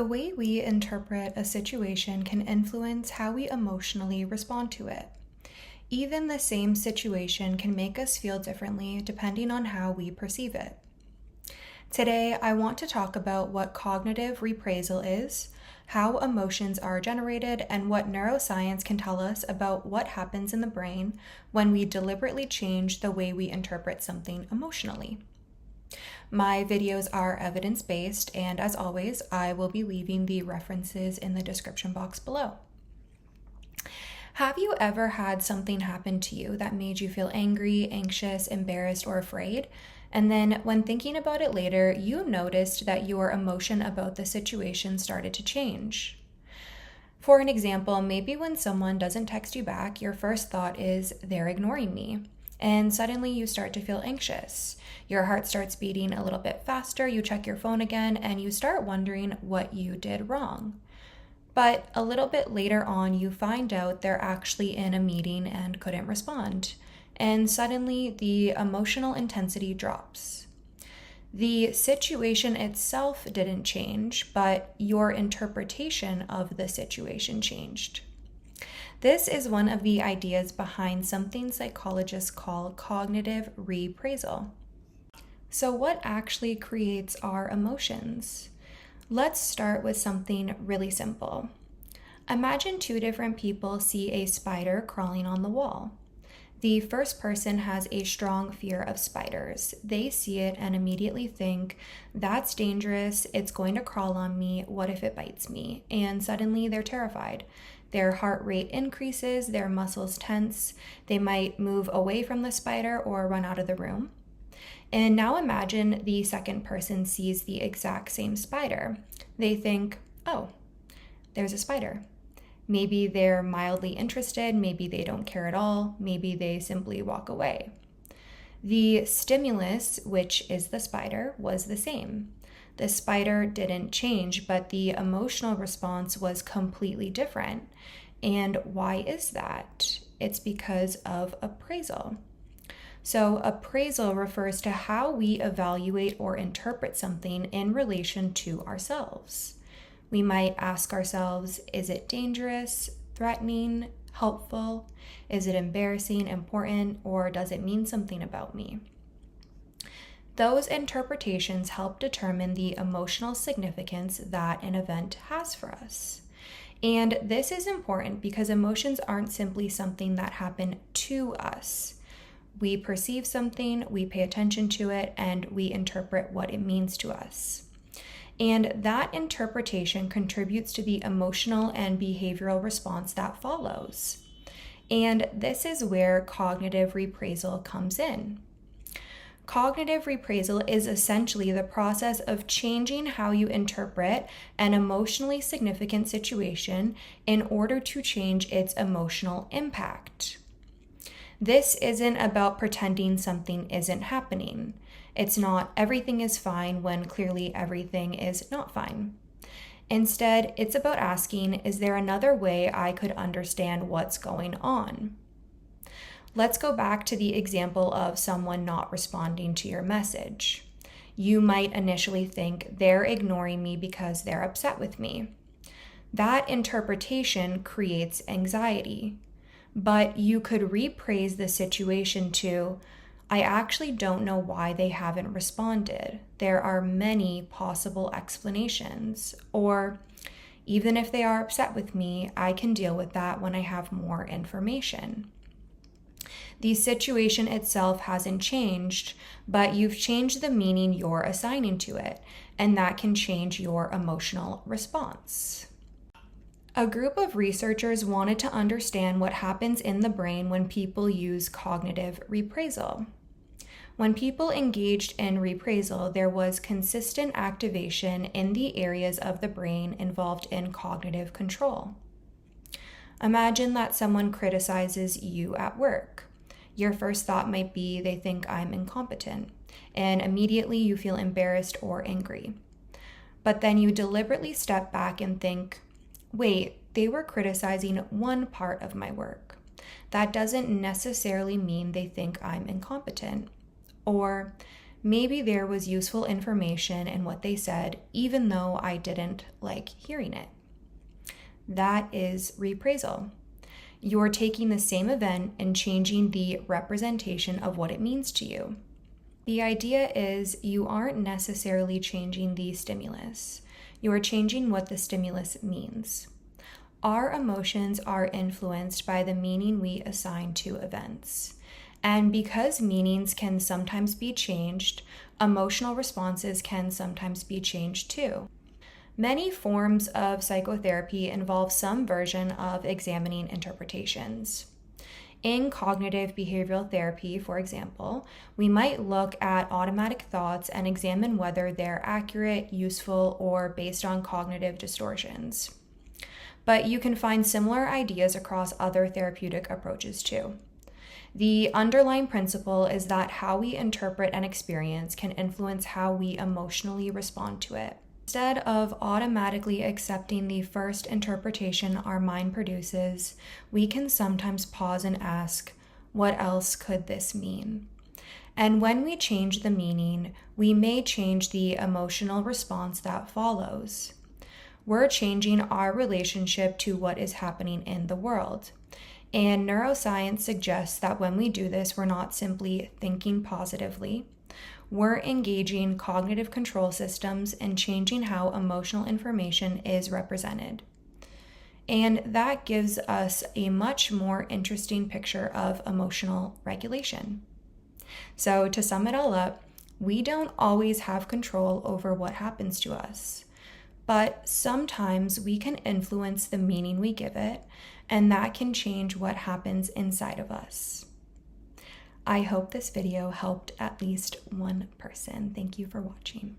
The way we interpret a situation can influence how we emotionally respond to it. Even the same situation can make us feel differently depending on how we perceive it. Today, I want to talk about what cognitive reappraisal is, how emotions are generated, and what neuroscience can tell us about what happens in the brain when we deliberately change the way we interpret something emotionally. My videos are evidence-based, and as always, I will be leaving the references in the description box below. Have you ever had something happen to you that made you feel angry, anxious, embarrassed, or afraid? And then when thinking about it later, you noticed that your emotion about the situation started to change. For an example, maybe when someone doesn't text you back, your first thought is, they're ignoring me. And suddenly you start to feel anxious. Your heart starts beating a little bit faster, you check your phone again, and you start wondering what you did wrong. But a little bit later on, you find out they're actually in a meeting and couldn't respond. And suddenly the emotional intensity drops. The situation itself didn't change, but your interpretation of the situation changed. This is one of the ideas behind something psychologists call cognitive reappraisal. So, what actually creates our emotions? Let's start with something really simple. Imagine two different people see a spider crawling on the wall. The first person has a strong fear of spiders. They see it and immediately think, that's dangerous, it's going to crawl on me, what if it bites me? And suddenly they're terrified. Their heart rate increases, their muscles tense, they might move away from the spider or run out of the room. And now imagine the second person sees the exact same spider. They think, oh, there's a spider. Maybe they're mildly interested, maybe they don't care at all, maybe they simply walk away. The stimulus, which is the spider, was the same. The spider didn't change, but the emotional response was completely different. And why is that? It's because of appraisal. So appraisal refers to how we evaluate or interpret something in relation to ourselves. We might ask ourselves, is it dangerous, threatening, helpful? Is it embarrassing, important, or does it mean something about me? Those interpretations help determine the emotional significance that an event has for us. And this is important because emotions aren't simply something that happen to us. We perceive something, we pay attention to it, and we interpret what it means to us. And that interpretation contributes to the emotional and behavioral response that follows. And this is where cognitive reappraisal comes in. Cognitive reappraisal is essentially the process of changing how you interpret an emotionally significant situation in order to change its emotional impact. This isn't about pretending something isn't happening. It's not everything is fine when clearly everything is not fine. Instead, it's about asking, is there another way I could understand what's going on? Let's go back to the example of someone not responding to your message. You might initially think they're ignoring me because they're upset with me. That interpretation creates anxiety. But you could reappraise the situation to, I actually don't know why they haven't responded. There are many possible explanations. Or, even if they are upset with me, I can deal with that when I have more information. The situation itself hasn't changed, but you've changed the meaning you're assigning to it, and that can change your emotional response. A group of researchers wanted to understand what happens in the brain when people use cognitive reappraisal. When people engaged in reappraisal, there was consistent activation in the areas of the brain involved in cognitive control. Imagine that someone criticizes you at work. Your first thought might be they think I'm incompetent, and immediately you feel embarrassed or angry. But then you deliberately step back and think, wait, they were criticizing one part of my work. That doesn't necessarily mean they think I'm incompetent. Or Maybe there was useful information in what they said, even though I didn't like hearing it. That is reappraisal. You're taking the same event and changing the representation of what it means to you. The idea is you aren't necessarily changing the stimulus. You are changing what the stimulus means. Our emotions are influenced by the meaning we assign to events. And because meanings can sometimes be changed, emotional responses can sometimes be changed too. Many forms of psychotherapy involve some version of examining interpretations. In cognitive behavioral therapy, for example, we might look at automatic thoughts and examine whether they're accurate, useful, or based on cognitive distortions. But you can find similar ideas across other therapeutic approaches too. The underlying principle is that how we interpret an experience can influence how we emotionally respond to it. Instead of automatically accepting the first interpretation our mind produces, we can sometimes pause and ask, what else could this mean? And when we change the meaning, we may change the emotional response that follows. We're changing our relationship to what is happening in the world. And neuroscience suggests that when we do this, we're not simply thinking positively. We're engaging cognitive control systems and changing how emotional information is represented. And that gives us a much more interesting picture of emotional regulation. So to sum it all up, we don't always have control over what happens to us. But sometimes we can influence the meaning we give it, and that can change what happens inside of us. I hope this video helped at least one person. Thank you for watching.